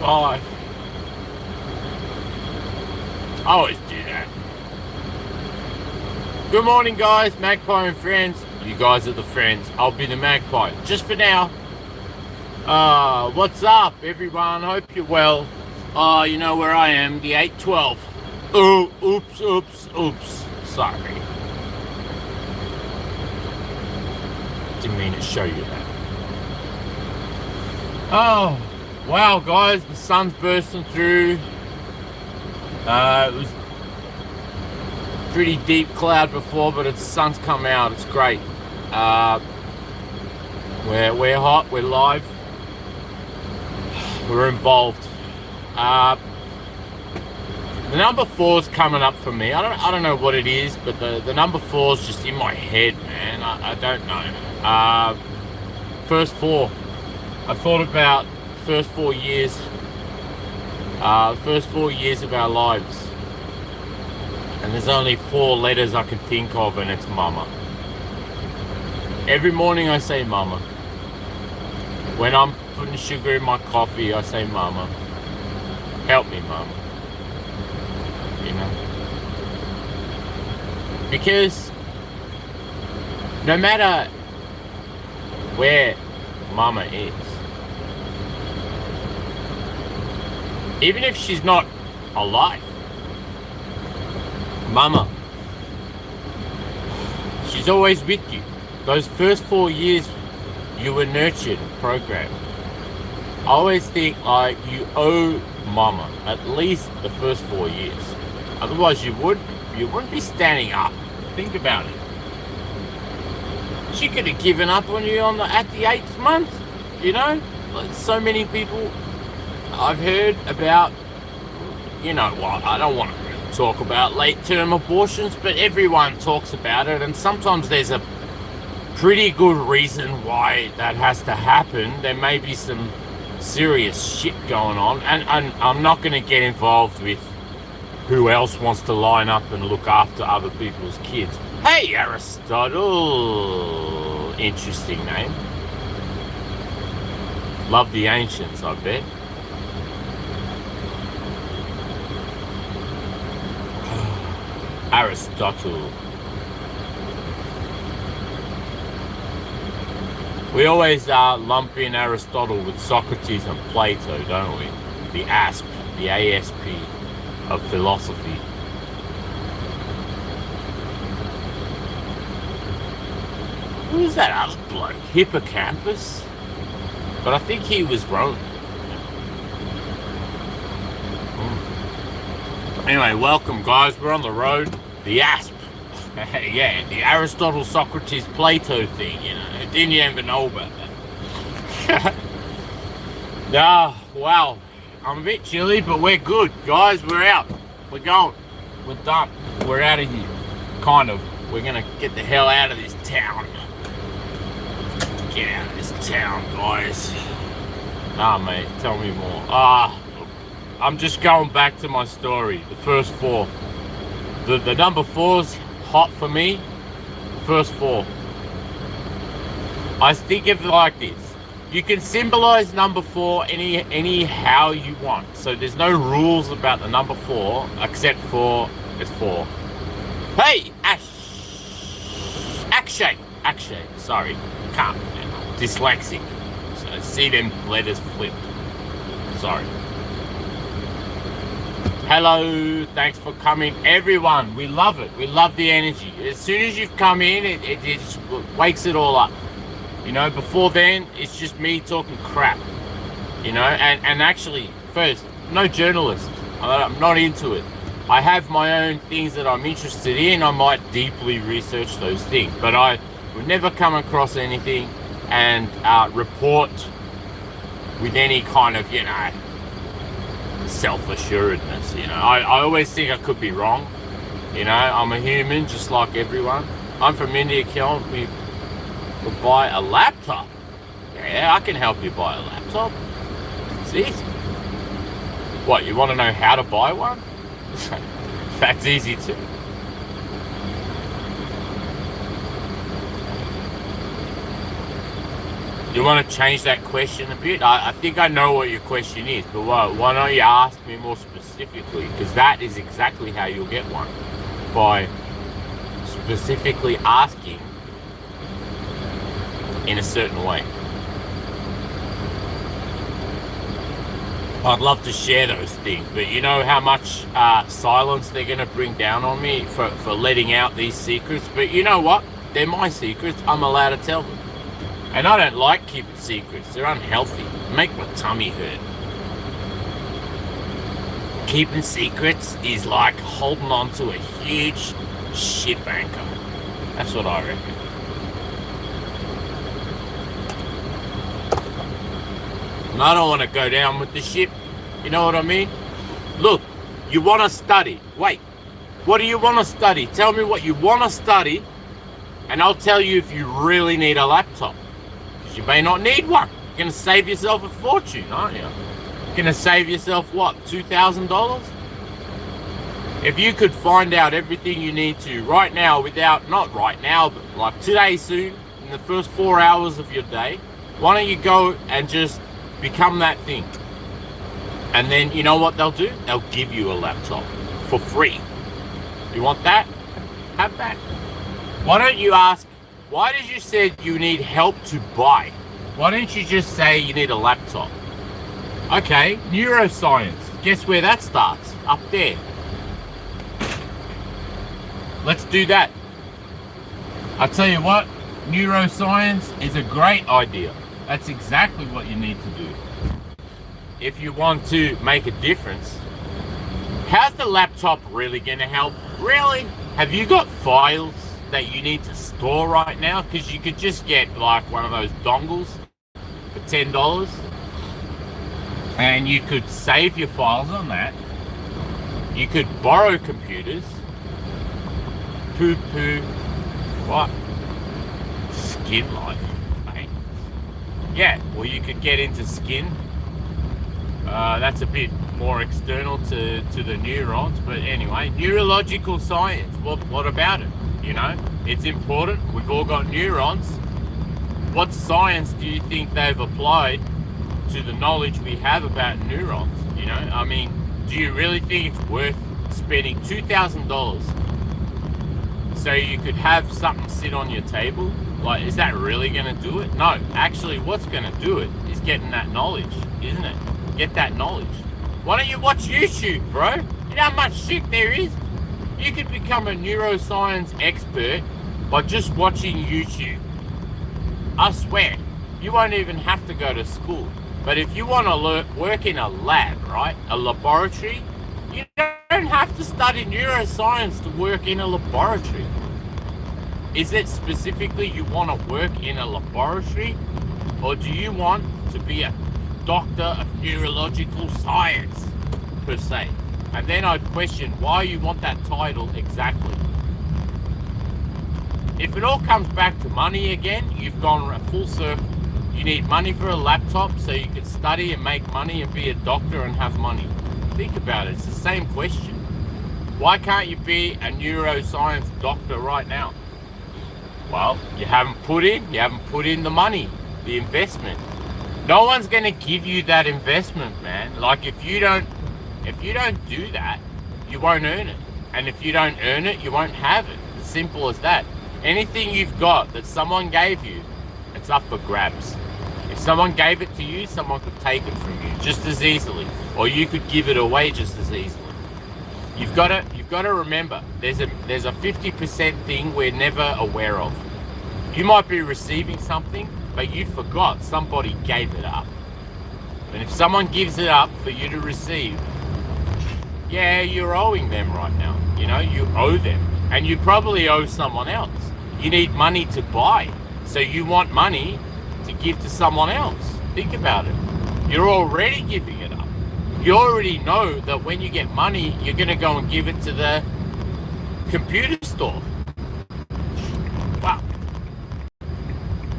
5. I always do that. Good morning, guys. Magpie and friends. You guys are the friends. I'll be the Magpie. Just for now. What's up, everyone? Hope you're well. You know where I am. The 812. Oh, oops. Sorry. Didn't mean to show you that. Oh, wow, guys. The sun's bursting through. It was pretty deep cloud before, but the sun's come out. It's great. We're hot. We're live. We're involved. The number 4's coming up for me. I don't know what it is, but the number 4's just in my head, man. I don't know. First 4. I thought about first 4 years. First 4 years of our lives. And there's only 4 letters I can think of, and it's mama. Every morning I say mama. When I'm putting sugar in my coffee, I say mama. Help me, mama. You know? Because no matter where mama is, even if she's not alive, mama, she's always with you. Those first 4 years, you were nurtured and programmed. I always think like you owe mama at least the first 4 years. Otherwise, you wouldn't be standing up. Think about it. She could have given up on you at the 8th month. You know, like so many people I've heard about. You know what? I don't want to talk about late-term abortions, but everyone talks about it, and sometimes there's a pretty good reason why that has to happen. There may be some serious shit going on, and I'm not going to get involved with who else wants to line up and look after other people's kids. Hey, Aristotle. Interesting name. Love the ancients, I bet. Aristotle. We always lump in Aristotle with Socrates and Plato, don't we? The ASP, the ASP of philosophy. Who's that other bloke? Hippocampus? But I think he was Roman. Anyway, welcome, guys. We're on the road. The ASP. Yeah, the Aristotle, Socrates, Plato thing, you know. Didn't you ever know about that? Wow. I'm a bit chilly, but we're good. Guys, we're out. We're going. We're done. We're out of here. Kind of. We're going to get the hell out of this town. Get out of this town, guys. Mate, tell me more. I'm just going back to my story. The first 4. The number 4's hot for me. The first 4. I think of it like this. You can symbolize number 4 any how you want. So there's no rules about the number 4 except for it's 4. Hey, Akshay. Sorry, can't. Dyslexic. So I see them letters flipped. Sorry. Hello, thanks for coming, everyone. We love it. We love the energy. As soon as you've come in, it just wakes it all up. You know, before then, it's just me talking crap. You know, and actually, first, no journalist. I'm not into it. I have my own things that I'm interested in. I might deeply research those things, but I would never come across anything and report with any kind of, you know, self-assuredness. You know, I always think I could be wrong. You know, I'm a human just like everyone. I'm from India. Can we buy a laptop? Yeah, I can help you buy a laptop. It's easy. What, you want to know how to buy one? That's easy too. You want to change that question a bit? I think I know what your question is, but why don't you ask me more specifically? Because that is exactly how you'll get one. By specifically asking in a certain way. I'd love to share those things, but you know how much silence they're going to bring down on me for letting out these secrets. But you know what? They're my secrets. I'm allowed to tell them. And I don't like keeping secrets. They're unhealthy. They make my tummy hurt. Keeping secrets is like holding on to a huge ship anchor. That's what I reckon. And I don't want to go down with the ship. You know what I mean? Look, you want to study. Wait, what do you want to study? Tell me what you want to study, and I'll tell you if you really need a laptop. Because you may not need one. You're going to save yourself a fortune, aren't you? You're going to save yourself, what, $2,000? If you could find out everything you need to right now without, not right now, but like today soon, in the first 4 hours of your day, why don't you go and just become that thing? And then you know what they'll do? They'll give you a laptop for free. You want that? Have that. Why don't you ask, why did you say you need help to buy? Why don't you just say you need a laptop? Okay, neuroscience. Guess where that starts? Up there. Let's do that. I tell you what, neuroscience is a great idea. That's exactly what you need to do. If you want to make a difference, how's the laptop really going to help? Really? Have you got files that you need to store right now? Because you could just get like one of those dongles for $10 and you could save your files on that. You could borrow computers. Poo-poo. What? Skin life, mate. Yeah, well, you could get into skin. That's a bit more external to the neurons, but anyway, neurological science. What about it? You know, it's important. We've all got neurons. What science do you think they've applied to the knowledge we have about neurons? You know, I mean, do you really think it's worth spending $2,000 so you could have something sit on your table? Like, is that really going to do it? No, actually, what's going to do it is getting that knowledge, isn't it? Get that knowledge. Why don't you watch YouTube, bro? You know how much shit there is? You could become a neuroscience expert by just watching YouTube. I swear, you won't even have to go to school. But if you want to work in a lab, right? A laboratory, you don't have to study neuroscience to work in a laboratory. Is it specifically you want to work in a laboratory? Or do you want to be a doctor of neurological science, per se? And then I'd question why you want that title exactly. If it all comes back to money again, you've gone a full circle. You need money for a laptop so you can study and make money and be a doctor and have money. Think about it, it's the same question. Why can't you be a neuroscience doctor right now? Well, you haven't put in the money, the investment. No one's going to give you that investment, man. Like, if you don't do that, you won't earn it. And if you don't earn it, you won't have it. It's simple as that. Anything you've got that someone gave you, it's up for grabs. If someone gave it to you, someone could take it from you just as easily. Or you could give it away just as easily. You've got to remember, there's a 50% thing we're never aware of. You might be receiving something, but you forgot somebody gave it up. And if someone gives it up for you to receive, yeah, you're owing them right now. You know, you owe them. And you probably owe someone else. You need money to buy. So you want money to give to someone else. Think about it. You're already giving it up. You already know that when you get money, you're going to go and give it to the computer store. Wow.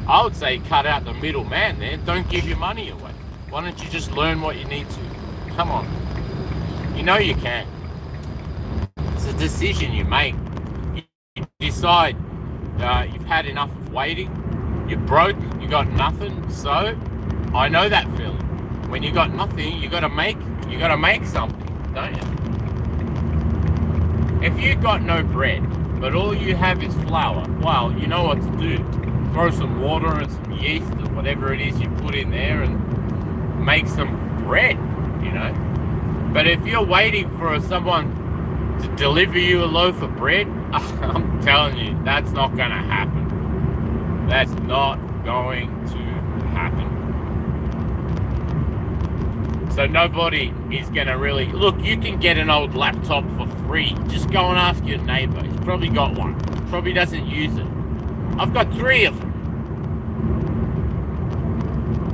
I would say cut out the middleman there. Don't give your money away. Why don't you just learn what you need to? Come on. You know you can. It's a decision you make. You decide you've had enough of waiting. You're broke, you got nothing, so I know that feeling. When you got nothing, you gotta make something, don't you? If you got no bread, but all you have is flour, well, you know what to do. Throw some water and some yeast or whatever it is you put in there and make some bread, you know. But if you're waiting for someone to deliver you a loaf of bread, I'm telling you, that's not going to happen. That's not going to happen. So nobody is going to really... Look, you can get an old laptop for free. Just go and ask your neighbour. He's probably got one. Probably doesn't use it. I've got 3 of them.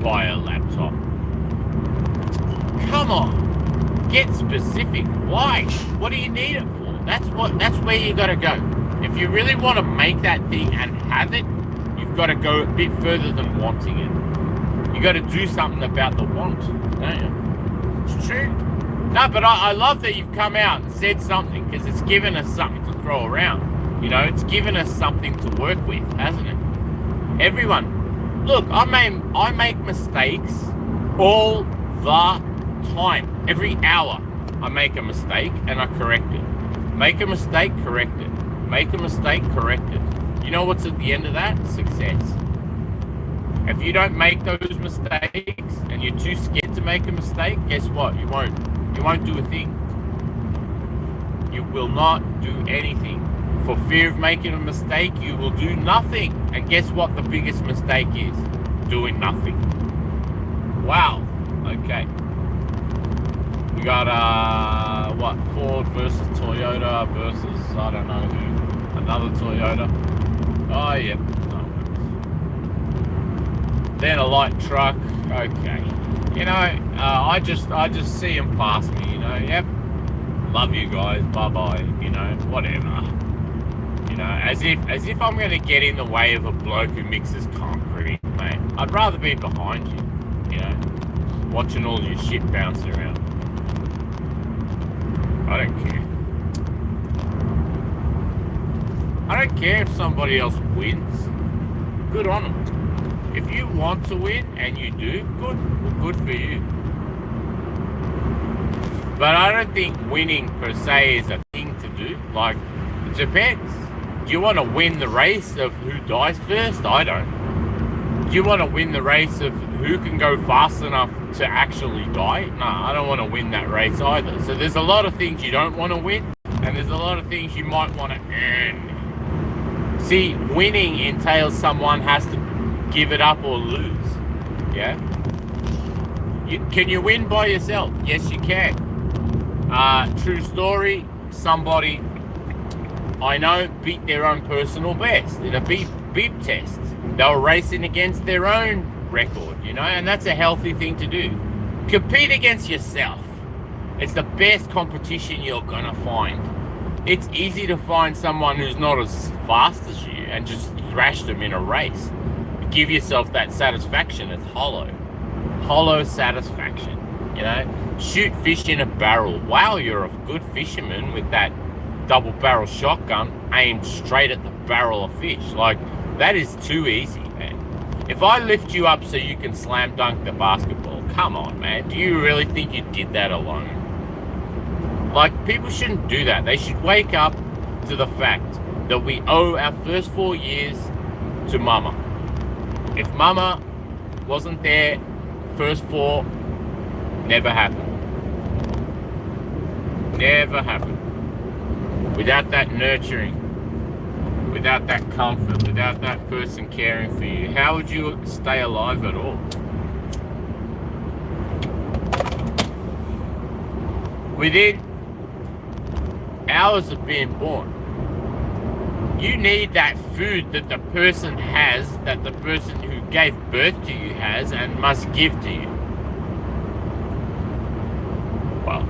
Buy a laptop. Come on. Get specific. Why? What do you need it for? That's where you gotta go. If you really want to make that thing and have it, you've got to go a bit further than wanting it. You got to do something about the want, don't you? It's true. No, but I love that you've come out and said something, because it's given us something to throw around. You know, it's given us something to work with, hasn't it? Everyone. Look, I make mistakes all the time. Every hour I make a mistake and I correct it. Make a mistake, correct it. Make a mistake, correct it. You know what's at the end of that? Success. If you don't make those mistakes and you're too scared to make a mistake, guess what? You won't do a thing. You will not do anything. For fear of making a mistake, you will do nothing. And guess what the biggest mistake is? Doing nothing. Wow. Okay. We got, Ford versus Toyota versus, I don't know who, another Toyota. Oh, yeah. No. Then a light truck. Okay. You know, I just see them pass me, you know. Yep. Love you guys. Bye-bye. You know, whatever. You know, as if I'm going to get in the way of a bloke who mixes concrete, mate. I'd rather be behind you, you know, watching all your shit bounce around. I don't care. I don't care if somebody else wins. Good on them. If you want to win and you do, good. Well, good for you. But I don't think winning per se is a thing to do. Like, it depends. Do you want to win the race of who dies first? I don't. Do you want to win the race of who can go fast enough to actually die? No, I don't want to win that race either. So there's a lot of things you don't want to win, and there's a lot of things you might want to earn. See, winning entails someone has to give it up or lose. Yeah? Can you win by yourself? Yes, you can. True story, somebody I know beat their own personal best in a beep test. They were racing against their own record, you know, and that's a healthy thing to do. Compete against yourself. It's the best competition you're gonna find. It's easy to find someone who's not as fast as you and just thrash them in a race. Give yourself that satisfaction. It's hollow satisfaction, you know. Shoot fish in a barrel. Wow, you're a good fisherman with that double barrel shotgun aimed straight at the barrel of fish. Like, that is too easy, man. If I lift you up so you can slam dunk the basketball, come on, man. Do you really think you did that alone? Like, people shouldn't do that. They should wake up to the fact that we owe our first 4 years to Mama. If Mama wasn't there, first 4 never happened. Never happened. Without that nurturing, without that comfort, without that person caring for you, how would you stay alive at all? Within hours of being born, you need that food that the person has, that the person who gave birth to you has and must give to you. Well,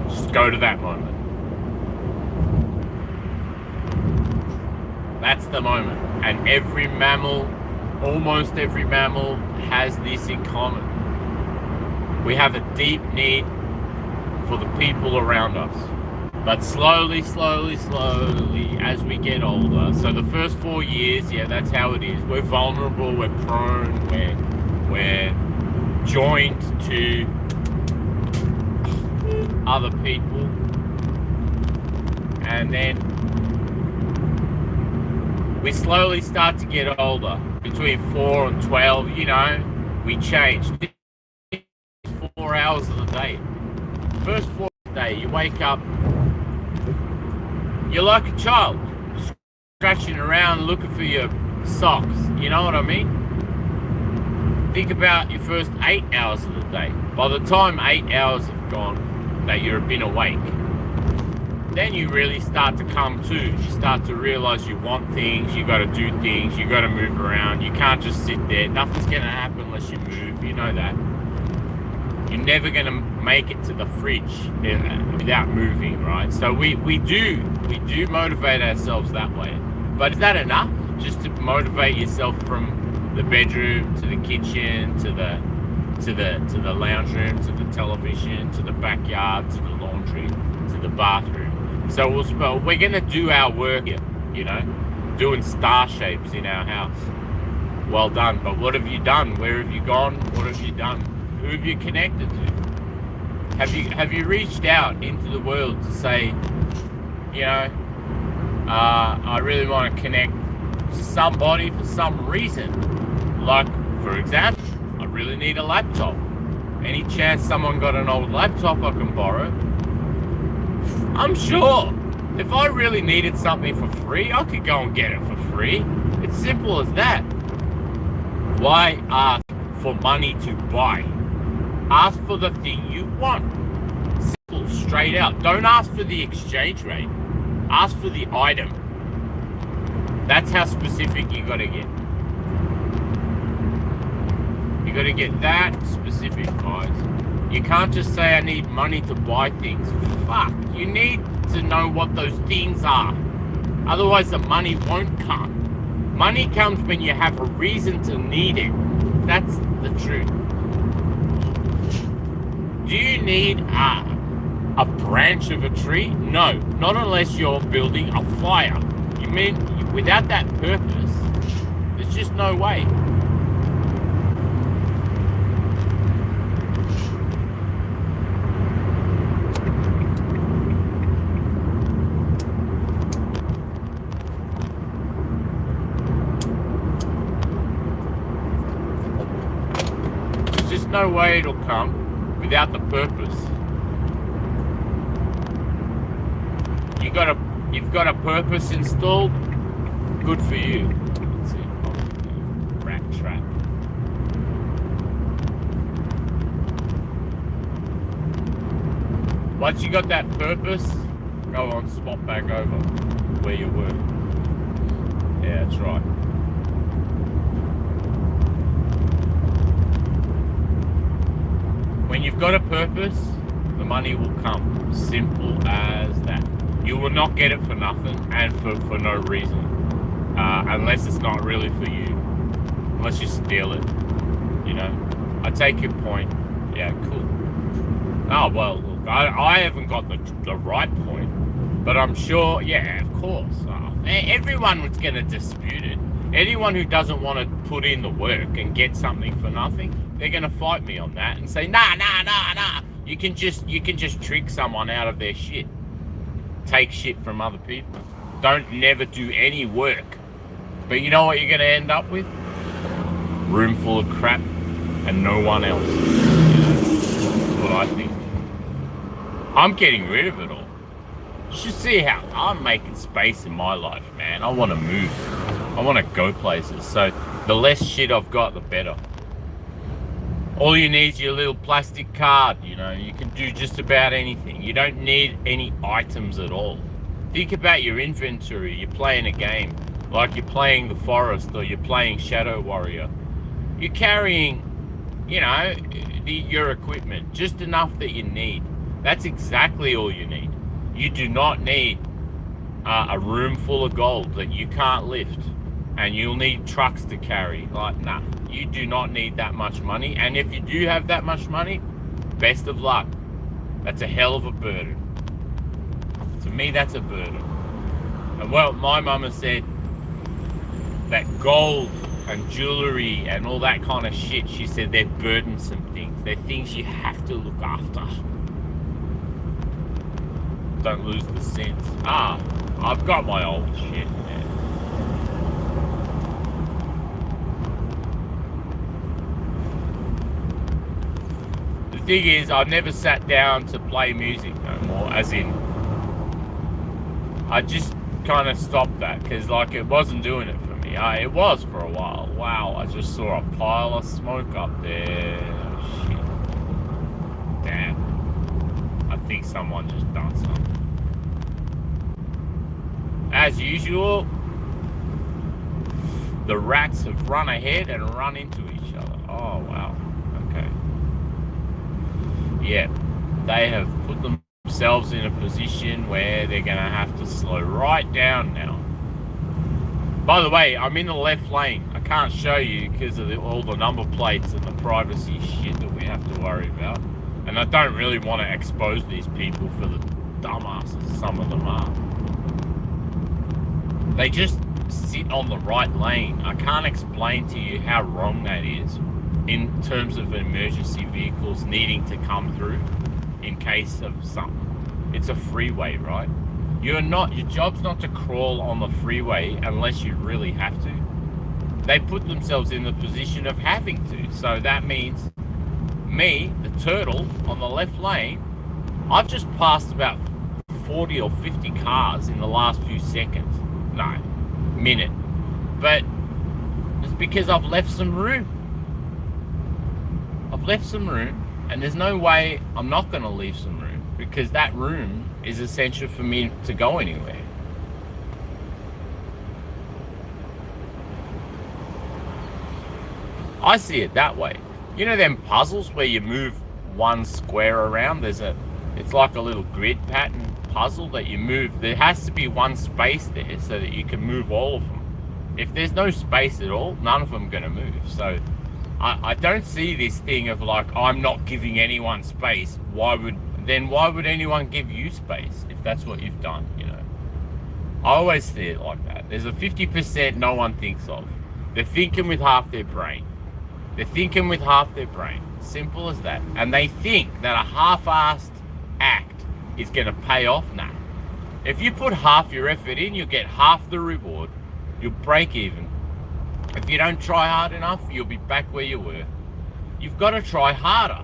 just go to that moment. That's the moment. And every mammal, almost every mammal, has this in common. We have a deep need for the people around us. But slowly, as we get older, so the first 4 years, yeah, that's how it is. We're vulnerable, we're prone, we're joined to other people. And then we slowly start to get older. Between 4 and 12, we change. 4 hours of the day. First 4 hours of the day, you wake up, you're like a child, scratching around looking for your socks. You know what I mean? Think about your first 8 hours of the day. By the time 8 hours have gone, that you've been awake, then you really start to come to. You start to realize you want things, you got to do things, you got to move around. You can't just sit there. Nothing's going to happen unless you move. You know that. You're never going to make it to the fridge without moving, right? So we do motivate ourselves that way. But is that enough? Just to motivate yourself from the bedroom to the kitchen to the lounge room to the television to the backyard to the laundry to the bathroom. So we're going to do our work here, doing star shapes in our house. Well done. But what have you done? Where have you gone? What have you done? Who have you connected to? Have you reached out into the world to say, I really want to connect to somebody for some reason? Like, for example, I really need a laptop. Any chance someone got an old laptop I can borrow? I'm sure if I really needed something for free, I could go and get it for free. It's simple as that. Why ask for money to buy? Ask for the thing you want. Simple, straight out. Don't ask for the exchange rate. Ask for the item. That's how specific you gotta get. You gotta get that specific, guys. You can't just say I need money to buy things. Fuck, you need to know what those things are. Otherwise the money won't come. Money comes when you have a reason to need it. That's the truth. Do you need a branch of a tree? No, not unless you're building a fire. You mean without that purpose, there's just no way. There's just no way it'll come without the purpose. You've got a purpose installed. Good for you. Let's see. Rat trap. Once you got that purpose, go on, swap back over where you were. Yeah, that's right. When you've got a purpose, the money will come. Simple as that. You will not get it for nothing and for no reason. Unless it's not really for you. Unless you steal it. I take your point. Yeah, cool. Oh, well, look, I haven't got the right point. But I'm sure, yeah, of course. Everyone was going to dispute it. Anyone who doesn't want to put in the work and get something for nothing, they're going to fight me on that and say, nah. You can just trick someone out of their shit. Take shit from other people. Don't never do any work. But you know what you're going to end up with? Room full of crap and no one else. That's what I think. I'm getting rid of it all. You should see how I'm making space in my life, man. I want to move. I want to go places. So the less shit I've got, the better. All you need is your little plastic card, you can do just about anything. You don't need any items at all. Think about your inventory. You're playing a game, like you're playing The Forest or you're playing Shadow Warrior. You're carrying, your equipment, just enough that you need. That's exactly all you need. You do not need a room full of gold that you can't lift. And you'll need trucks to carry. Nah, you do not need that much money. And if you do have that much money, best of luck. That's a hell of a burden. To me, that's a burden. And well, my mama said that gold and jewelry and all that kind of shit, she said they're burdensome things. They're things you have to look after. Don't lose the sense. I've got my old shit. Man. The thing is, I've never sat down to play music no more, as in, I just kind of stopped that, because like it wasn't doing it for me. It was for a while. Wow, I just saw a pile of smoke up there. Shit. Damn. I think someone just done something. As usual, the rats have run ahead and run into each other. Oh, wow. Okay. Yeah, they have put themselves in a position where they're going to have to slow right down now. By the way, I'm in the left lane. I can't show you because of all the number plates and the privacy shit that we have to worry about. And I don't really want to expose these people for the dumbasses some of them are. They just sit on the right lane. I can't explain to you how wrong that is in terms of emergency vehicles needing to come through in case of something. It's a freeway, right? Your job's not to crawl on the freeway unless you really have to. They put themselves in the position of having to. So that means me, the turtle, on the left lane, I've just passed about 40 or 50 cars in the last few seconds. No, minute. But it's because I've left some room. I've left some room, and there's no way I'm not going to leave some room, because that room is essential for me to go anywhere. I see it that way. You know them puzzles where you move one square around? It's like a little grid pattern puzzle that you move. There has to be one space there so that you can move all of them. If there's no space at all, none of them are going to move. So I don't see this thing of like, I'm not giving anyone space. Why would anyone give you space if that's what you've done, you know? I always see it like that. There's a 50% no one thinks of. They're thinking with half their brain. Simple as that. And they think that a half-assed act is going to pay off. Nah. If you put half your effort in, you'll get half the reward. You'll break even. If you don't try hard enough, you'll be back where you were. You've got to try harder.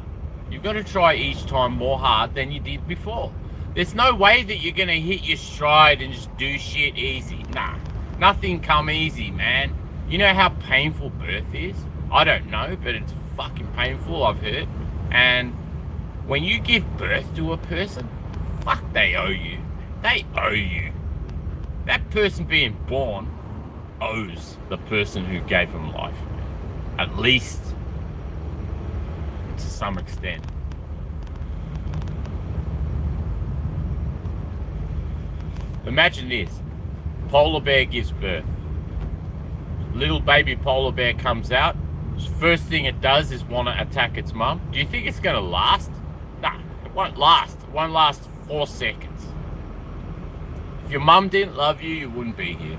You've got to try each time more hard than you did before. There's no way that you're going to hit your stride and just do shit easy. Nah, nothing come easy, man. You know how painful birth is? I don't know, but it's fucking painful, I've heard. And when you give birth to a person, fuck, they owe you. They owe you. That person being born owes the person who gave them life. At least to some extent. Imagine this. Polar bear gives birth. Little baby polar bear comes out. First thing it does is want to attack its mum. Do you think it's going to last? Nah, it won't last. It won't last 4 seconds. If your mum didn't love you, you wouldn't be here.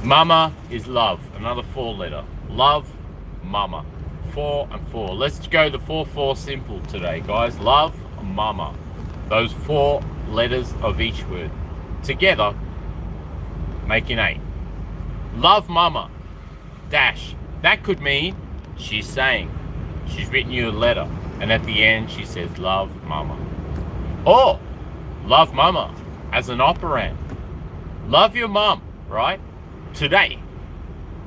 Mama is love. Another 4-letter. Love, mama. 4 and 4. Let's go the 4-4 simple today, guys. Love, mama. Those 4 letters of each word. Together, making 8. Love, mama. Dash. That could mean she's saying. She's written you a letter. And at the end, she says, love, mama. Or, love, mama, as an operand. Love your mum, right? Today.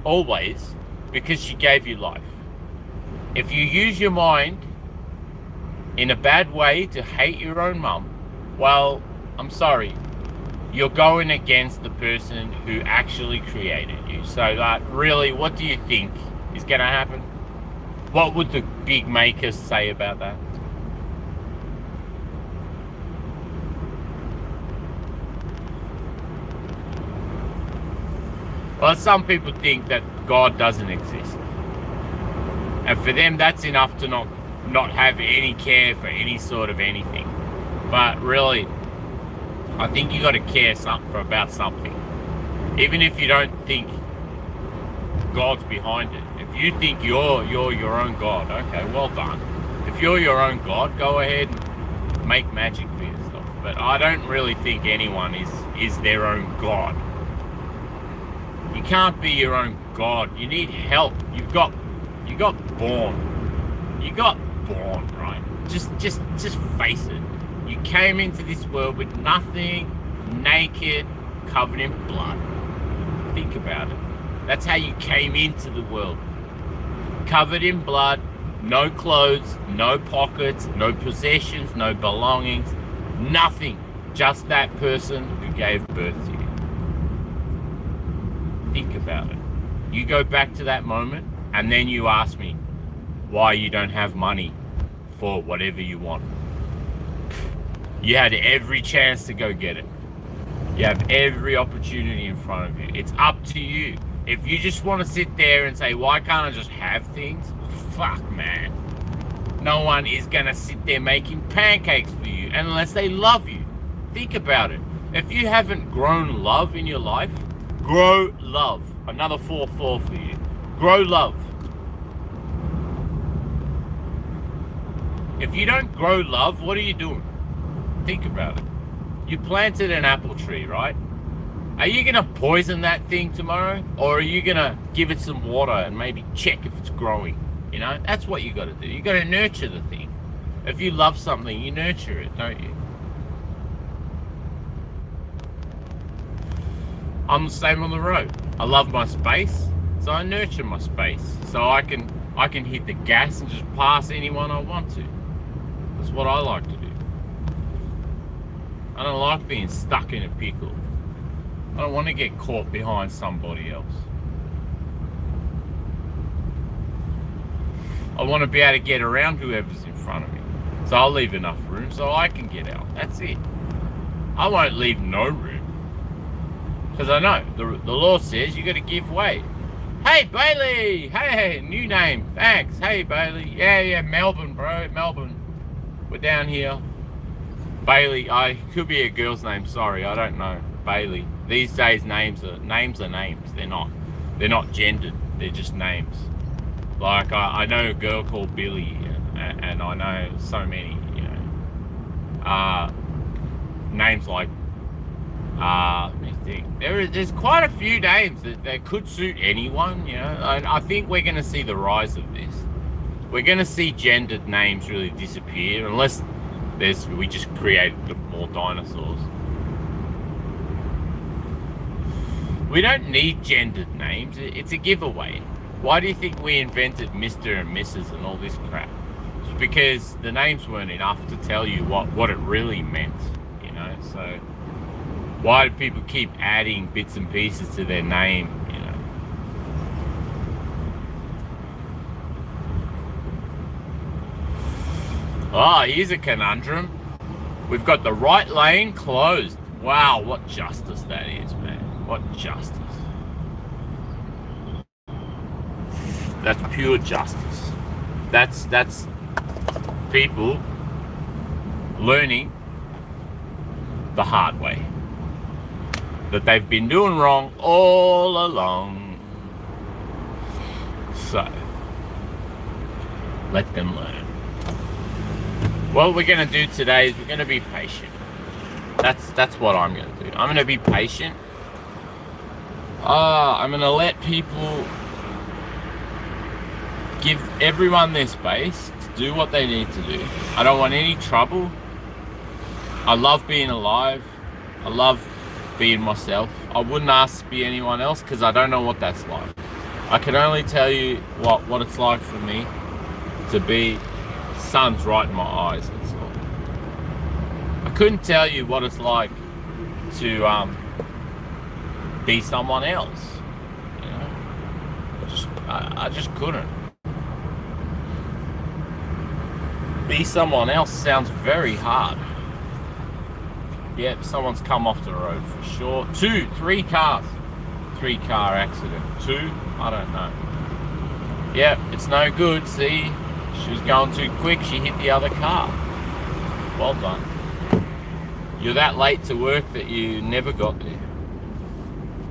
Always. Because she gave you life. If you use your mind in a bad way to hate your own mum, well, I'm sorry. You're going against the person who actually created you. So really, what do you think is going to happen? What would the big makers say about that? Well, some people think that God doesn't exist. And for them, that's enough to not have any care for any sort of anything. But really, I think you got to care about something. Even if you don't think God's behind it. If you think you're your own God, okay, well done. If you're your own God, go ahead and make magic for yourself. But I don't really think anyone is their own God. You can't be your own God. You need help. You got born. You got born, right? Just face it. You came into this world with nothing, naked, covered in blood. Think about it. That's how you came into the world. Covered in blood, no clothes, no pockets, no possessions, no belongings, nothing. Just that person who gave birth to you. Think about it. You go back to that moment and then you ask me why you don't have money for whatever you want. You had every chance to go get it. You have every opportunity in front of you. It's up to you. If you just want to sit there and say, why can't I just have things? Fuck, man. No one is going to sit there making pancakes for you unless they love you. Think about it. If you haven't grown love in your life, grow love. Another 4-4 for you. Grow love. If you don't grow love, what are you doing? Think about it. You planted an apple tree, right? Are you going to poison that thing tomorrow? Or are you going to give it some water and maybe check if it's growing? You know, that's what you got to do. You got to nurture the thing. If you love something, you nurture it, don't you? I'm the same on the road. I love my space, so I nurture my space. So I can hit the gas and just pass anyone I want to. That's what I like to do. I don't like being stuck in a pickle. I don't want to get caught behind somebody else. I want to be able to get around whoever's in front of me. So I'll leave enough room so I can get out. That's it. I won't leave no room. Because I know, the law says you got to give way. Hey, Bailey! Hey, new name. Thanks. Hey, Bailey. Yeah, Melbourne, bro. Melbourne. We're down here. Bailey. Could be a girl's name. Sorry, I don't know. Bailey. These days, names are names. They're not gendered. They're just names. Like, I know a girl called Billy, and I know so many, you know. Names like, let me think. There's quite a few names that could suit anyone, you know. And I think we're going to see the rise of this. We're going to see gendered names really disappear, unless we just created more dinosaurs. We don't need gendered names. It's a giveaway. Why do you think we invented Mr. and Mrs. and all this crap? It's because the names weren't enough to tell you what it really meant, you know. So why do people keep adding bits and pieces to their name, you know? Oh, here's a conundrum. We've got the right lane closed. Wow, what justice that is, man. What justice. That's pure justice. That's people learning the hard way. That they've been doing wrong all along. So, let them learn. What we're going to do today is we're going to be patient. That's what I'm going to do. I'm going to be patient. I'm going to let people, give everyone their space to do what they need to do. I don't want any trouble. I love being alive. I love being myself. I wouldn't ask to be anyone else because I don't know what that's like. I can only tell you what it's like for me to be sun's right in my eyes. That's all. I couldn't tell you what it's like to be someone else. You know, I just couldn't. Be someone else sounds very hard. Yep, someone's come off the road for sure. 3 cars. 3-car accident. 2? I don't know. Yep, it's no good. See, she was going too quick. She hit the other car. Well done. You're that late to work that you never got there.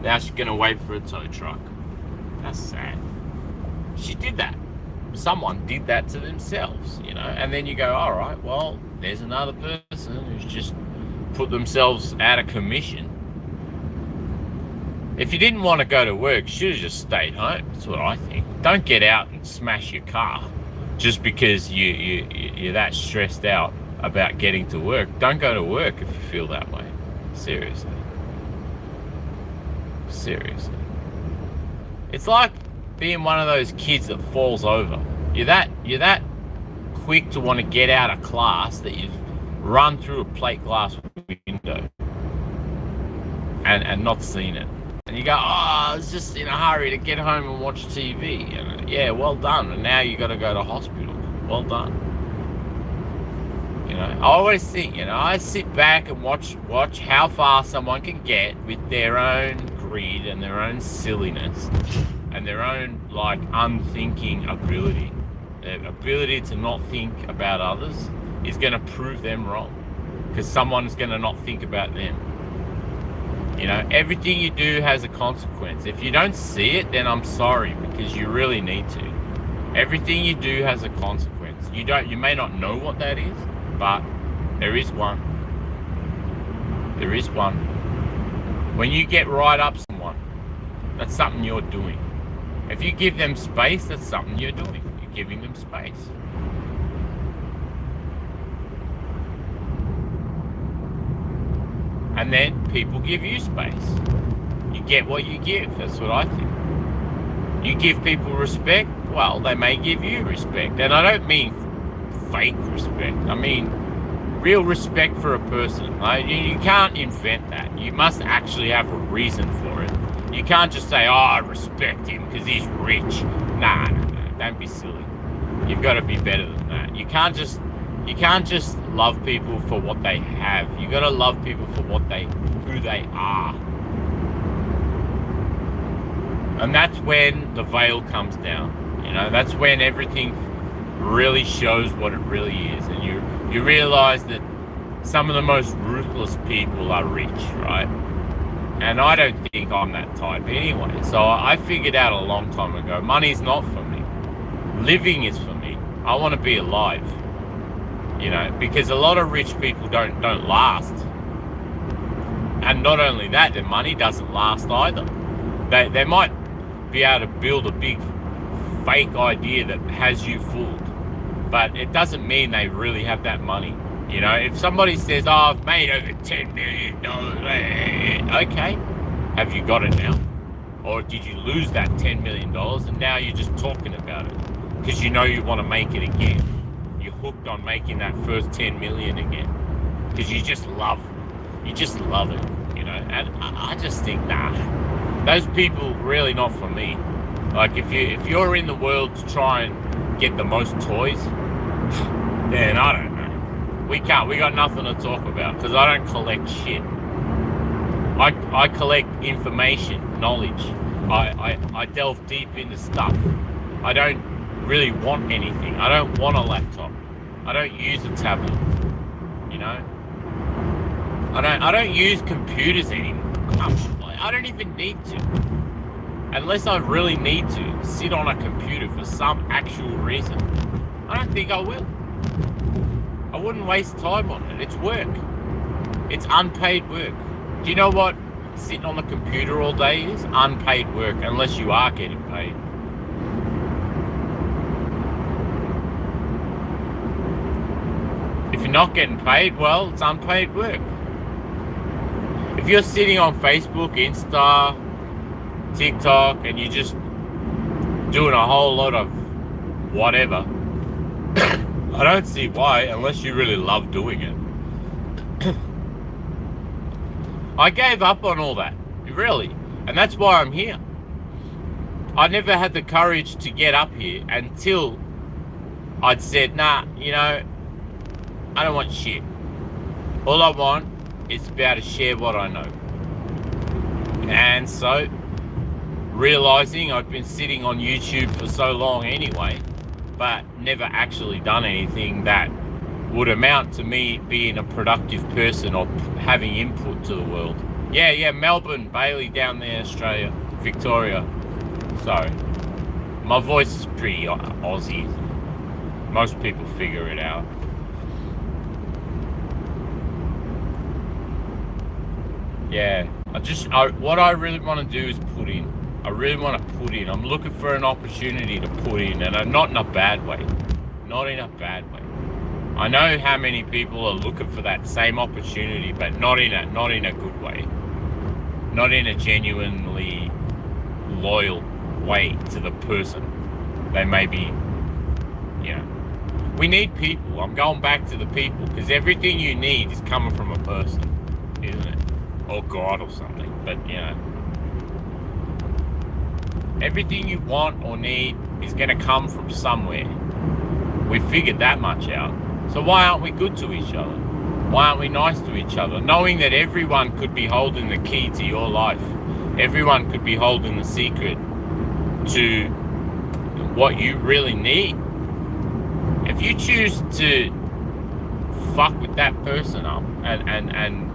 Now she's going to wait for a tow truck. That's sad. She did that. Someone did that to themselves, you know. And then you go, all right, well, there's another person who's just put themselves out of commission. If you didn't want to go to work, you should have just stayed home. That's what I think. Don't get out and smash your car just because you're that stressed out about getting to work. Don't go to work if you feel that way. Seriously. Seriously. It's like being one of those kids that falls over. You're that quick to want to get out of class that you've run through a plate glass window and not seen it. And you go, oh, I was just in a hurry to get home and watch TV. And yeah, well done. And now you got to go to hospital. Well done. You know, I always think, you know, I sit back and watch how far someone can get with their own greed and their own silliness and their own, like, unthinking ability. Their ability to not think about others is going to prove them wrong because someone's going to not think about them. You know, everything you do has a consequence. If you don't see it, then I'm sorry, because you really need to. Everything you do has a consequence. You may not know what that is, but there is one. There is one. When you get right up someone, that's something you're doing. If you give them space, that's something you're doing. You're giving them space. And then people give you space. You get what you give. That's what I think. You give people respect, well, they may give you respect. And I don't mean fake respect. I mean real respect for a person. You can't invent that. You must actually have a reason for it. You can't just say, oh, I respect him because he's rich. Nah, don't be silly. You've got to be better than that. You can't just love people for what they have. You got to love people for who they are. And that's when the veil comes down. You know, that's when everything really shows what it really is. And you realize that some of the most ruthless people are rich, right? And I don't think I'm that type anyway. So I figured out a long time ago, money's not for me. Living is for me. I want to be alive. You know, because a lot of rich people don't last. And not only that, their money doesn't last either. They might be able to build a big fake idea that has you fooled, but it doesn't mean they really have that money. You know, if somebody says, oh, I've made over $10 million, okay, have you got it now? Or did you lose that $10 million and now you're just talking about it because you know you want to make it again? You're hooked on making that first 10 million again because you just love it, you know. And I just think, nah, those people really not for me. Like if you're in the world to try and get the most toys, then I don't know. We got nothing to talk about because I don't collect shit. I collect information, knowledge. I delve deep into stuff. I don't really want anything. I don't want a laptop. I don't use a tablet. You know? I don't use computers anymore. I don't even need to. Unless I really need to sit on a computer for some actual reason. I don't think I will. I wouldn't waste time on it. It's work. It's unpaid work. Do you know what sitting on the computer all day is? Unpaid work, unless you are getting paid. If you're not getting paid, well, it's unpaid work. If you're sitting on Facebook, Insta, TikTok, and you're just doing a whole lot of whatever, I don't see why, unless you really love doing it. I gave up on all that, really, and that's why I'm here. I never had the courage to get up here until I'd said, nah, you know, I don't want shit. All I want is to be able to share what I know. And so, realizing I've been sitting on YouTube for so long anyway, but never actually done anything that would amount to me being a productive person or having input to the world. Yeah, Melbourne, Bailey down there, Australia, Victoria. Sorry. My voice is pretty Aussie. Most people figure it out. Yeah, what I really want to do is put in. I really want to put in. I'm looking for an opportunity to put in, and not in a bad way. Not in a bad way. I know how many people are looking for that same opportunity, but not in a good way. Not in a genuinely loyal way to the person. They may be, we need people. I'm going back to the people, because everything you need is coming from a person, isn't it? Or God or something, but everything you want or need is going to come from somewhere. We figured that much out. So why aren't we good to each other? Why aren't we nice to each other? Knowing that everyone could be holding the key to your life. Everyone could be holding the secret to what you really need. If you choose to fuck with that person up and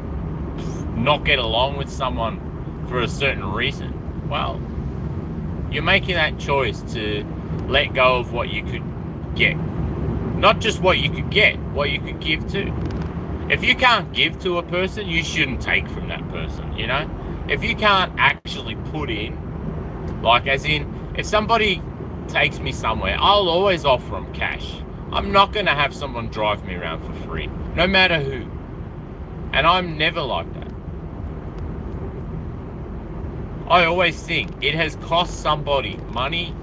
not get along with someone for a certain reason, well, you're making that choice to let go of what you could get. Not just what you could get, what you could give to. If you can't give to a person, you shouldn't take from that person, If you can't actually put in, like as in, if somebody takes me somewhere, I'll always offer them cash. I'm not going to have someone drive me around for free, no matter who. And I'm never like that. I always think it has cost somebody money,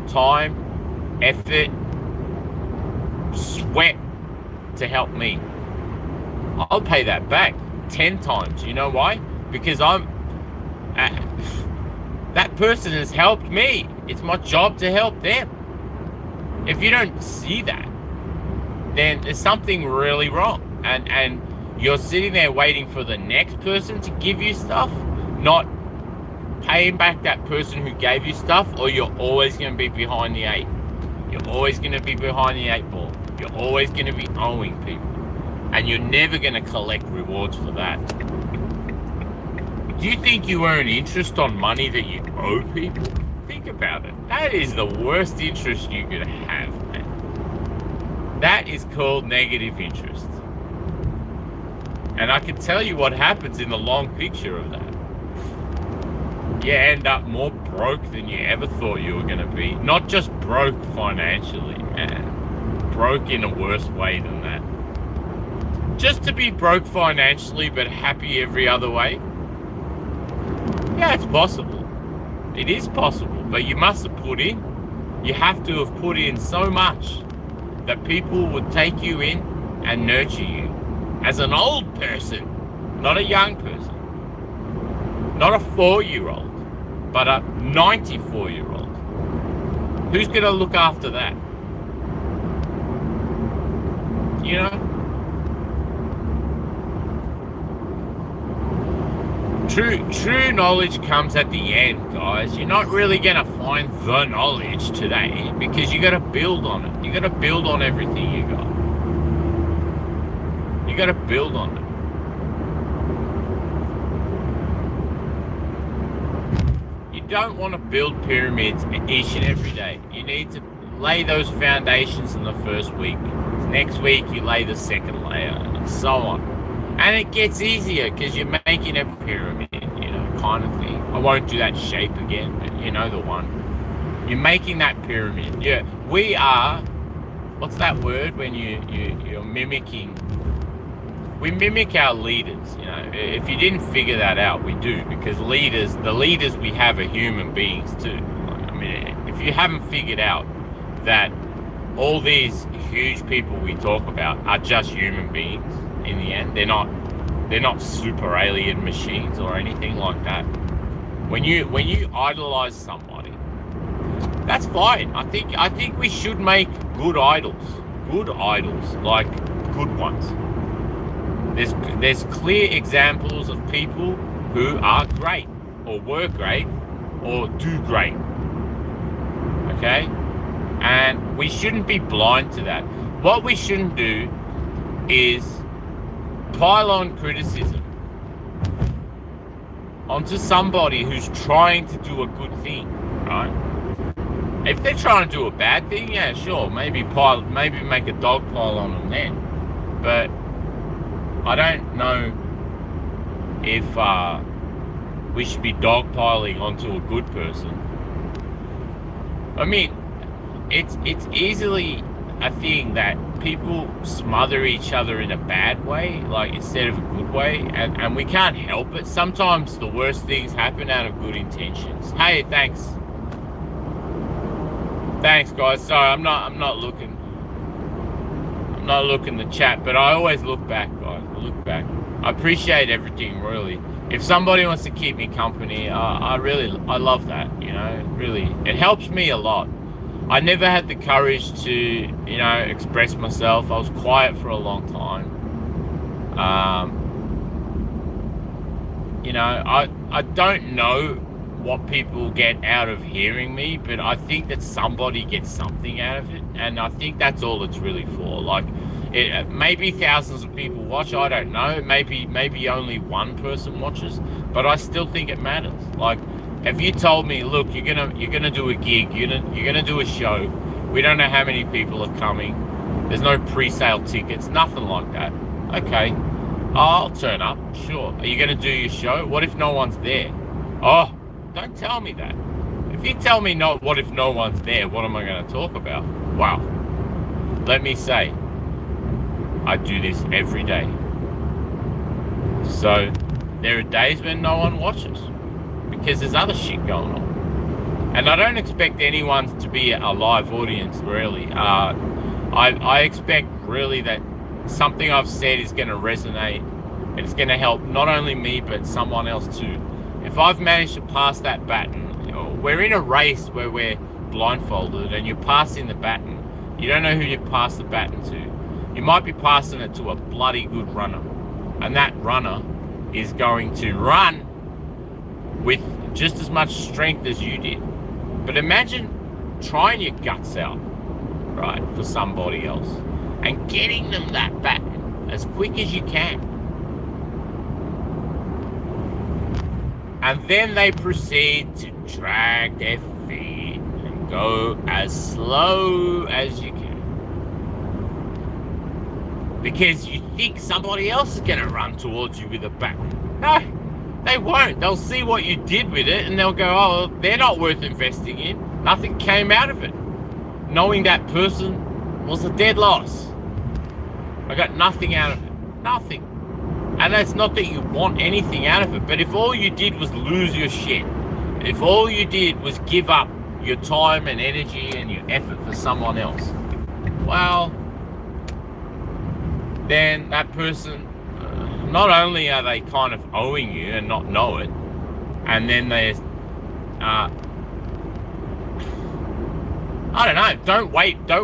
time, effort, sweat to help me. I'll pay that back 10 times. You know why? Because that person has helped me. It's my job to help them. If you don't see that, then there's something really wrong. And you're sitting there waiting for the next person to give you stuff, not paying back that person who gave you stuff, or you're always going to be behind the eight. You're always going to be behind the eight ball. You're always going to be owing people. And you're never going to collect rewards for that. Do you think you earn interest on money that you owe people? Think about it. That is the worst interest you could have, man. That is called negative interest. And I can tell you what happens in the long picture of that. You end up more broke than you ever thought you were going to be. Not just broke financially, man. Broke in a worse way than that. Just to be broke financially but happy every other way? Yeah, it's possible. It is possible, but you must have put in. You have to have put in so much that people would take you in and nurture you as an old person, not a young person. Not a 4-year-old, but a 94-year-old. Who's going to look after that? True knowledge comes at the end, guys. You're not really going to find the knowledge today, because you got to build on it. You got to build on everything you got. You got to build on it. You don't want to build pyramids each and every day. You need to lay those foundations in the first week. Next week you lay the second layer, and so on. And it gets easier because you're making a pyramid, kind of thing. I won't do that shape again, but you know the one. You're making that pyramid. Yeah, we are. What's that word when you're mimicking? We mimic our leaders. If you didn't figure that out, we do, because the leaders we have are human beings too. I mean, if you haven't figured out that all these huge people we talk about are just human beings in the end, they're not super alien machines or anything like that. When you idolize somebody, that's fine. I think we should make good idols, like good ones. There's clear examples of people who are great, or were great, or do great. Okay? And we shouldn't be blind to that. What we shouldn't do is pile on criticism onto somebody who's trying to do a good thing, right? If they're trying to do a bad thing, yeah, sure, maybe make a dog pile on them then. But I don't know if we should be dogpiling onto a good person. I mean, it's easily a thing that people smother each other in a bad way, like instead of a good way, and we can't help it. Sometimes the worst things happen out of good intentions. Hey, thanks guys. Sorry, I'm not looking the chat, but I always look back, guys. I look back. I appreciate everything, really. If somebody wants to keep me company, I love that, you know. Really, it helps me a lot. I never had the courage to, you know, express myself. I was quiet for a long time. You know, I don't know what people get out of hearing me, but I think that somebody gets something out of it, and I think that's all it's really for. Like, maybe thousands of people watch, I don't know, maybe only one person watches, but I still think it matters. Like, if you told me, look, you're gonna do a gig, you're gonna do a show, we don't know how many people are coming, there's no pre-sale tickets, nothing like that. Okay, I'll turn up, sure. Are you gonna do your show? What if no one's there? Oh, don't tell me that. If you tell me no, what if no one's there, what am I going to talk about? Wow. Let me say, I do this every day. So there are days when no one watches because there's other shit going on. And I don't expect anyone to be a live audience, really. I expect really that something I've said is going to resonate, and it's going to help not only me but someone else too. If I've managed to pass that baton, you know, we're in a race where we're blindfolded and you're passing the baton. You don't know who you pass the baton to. You might be passing it to a bloody good runner, and that runner is going to run with just as much strength as you did. But imagine trying your guts out, right, for somebody else and getting them that baton as quick as you can. And then they proceed to drag their feet and go as slow as you can. Because you think somebody else is going to run towards you with a baton. No, they won't. They'll see what you did with it and they'll go, oh, they're not worth investing in. Nothing came out of it. Knowing that person was a dead loss. I got nothing out of it. Nothing. And that's not that you want anything out of it, but if all you did was lose your shit, if all you did was give up your time and energy and your effort for someone else, well, then that person, not only are they kind of owing you and not know it, and then they, I don't know, don't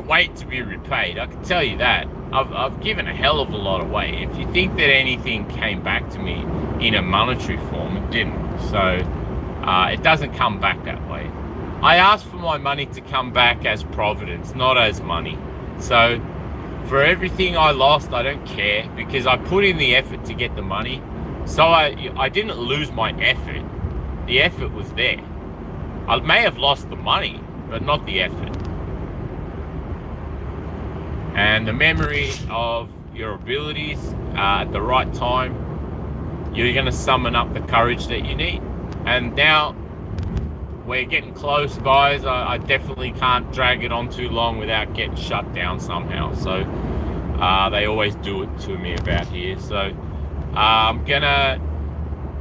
wait to be repaid. I can tell you that. I've given a hell of a lot away. If you think that anything came back to me in a monetary form, it didn't. So it doesn't come back that way. I asked for my money to come back as providence, not as money. So for everything I lost, I don't care, because I put in the effort to get the money. So I didn't lose my effort. The effort was there. I may have lost the money, but not the effort. And the memory of your abilities at the right time, you're going to summon up the courage that you need. And now we're getting close, guys. I definitely can't drag it on too long without getting shut down somehow. So they always do it to me about here. So I'm going to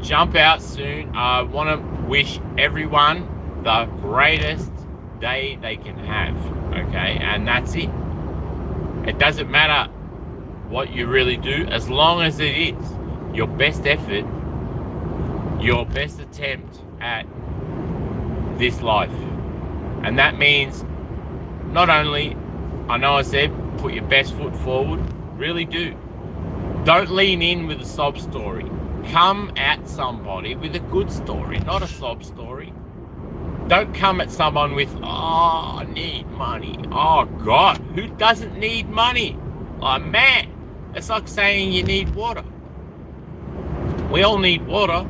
jump out soon. I want to wish everyone the greatest day they can have. Okay, and that's it. It doesn't matter what you really do, as long as it is your best effort, your best attempt at this life. And that means not only, I know I said, put your best foot forward, really do. Don't lean in with a sob story. Come at somebody with a good story, not a sob story. Don't come at someone with, oh, I need money. Oh, God, who doesn't need money? Oh, man, It's like saying you need water. We all need water.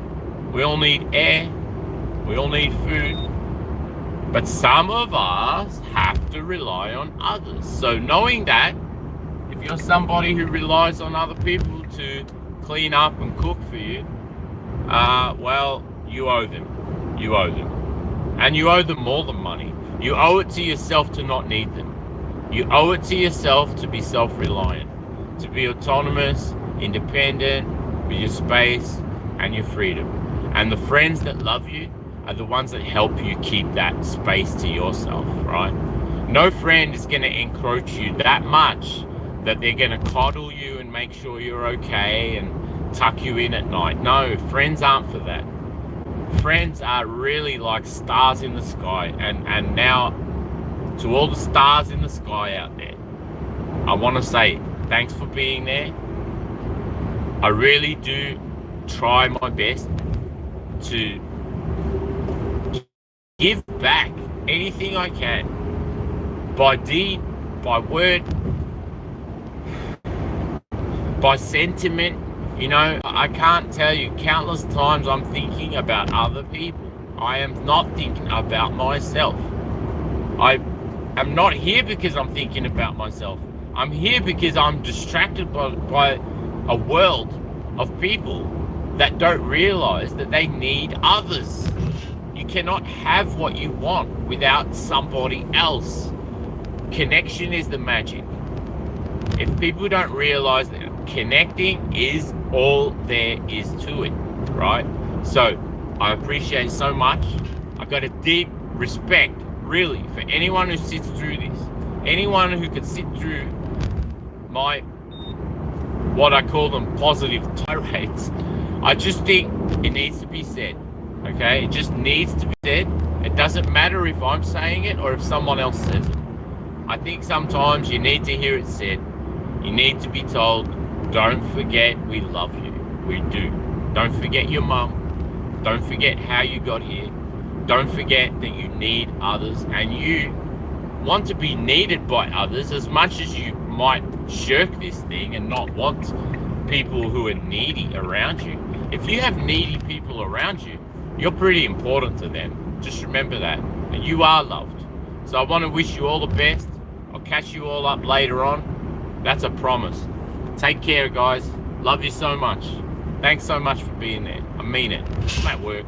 We all need air. We all need food. But some of us have to rely on others. So knowing that, if you're somebody who relies on other people to clean up and cook for you, well, you owe them. You owe them. And you owe them more than money. You owe it to yourself to not need them. You owe it to yourself to be self-reliant, to be autonomous, independent, with your space and your freedom. And the friends that love you are the ones that help you keep that space to yourself, right? No friend is going to encroach you that much that they're going to coddle you and make sure you're okay and tuck you in at night. No, friends aren't for that. Friends are really like stars in the sky. And now, to all the stars in the sky out there, I want to say thanks for being there. I really do try my best to give back anything I can, by deed, by word, by sentiment. You know, I can't tell you countless times I'm thinking about other people. I am not thinking about myself. I am not here because I'm thinking about myself. I'm here because I'm distracted by a world of people that don't realize that they need others. You cannot have what you want without somebody else. Connection is the magic. If people don't realize that connecting is all there is to it, right? So I appreciate so much. I've got a deep respect, really, for anyone who sits through this. Anyone who could sit through my, what I call them, positive tirades. I just think it needs to be said, okay? It just needs to be said. It doesn't matter if I'm saying it or if someone else says it. I think sometimes you need to hear it said. You need to be told, don't forget we love you. We do. Don't forget your mum. Don't forget how you got here. Don't forget that you need others, and you want to be needed by others as much as you might shirk this thing and not want people who are needy around you. If you have needy people around you, you're pretty important to them. Just remember that. And you are loved. So I want to wish you all the best. I'll catch you all up later on. That's a promise. Take care, guys. Love you so much. Thanks so much for being there. I mean it. I'm at work.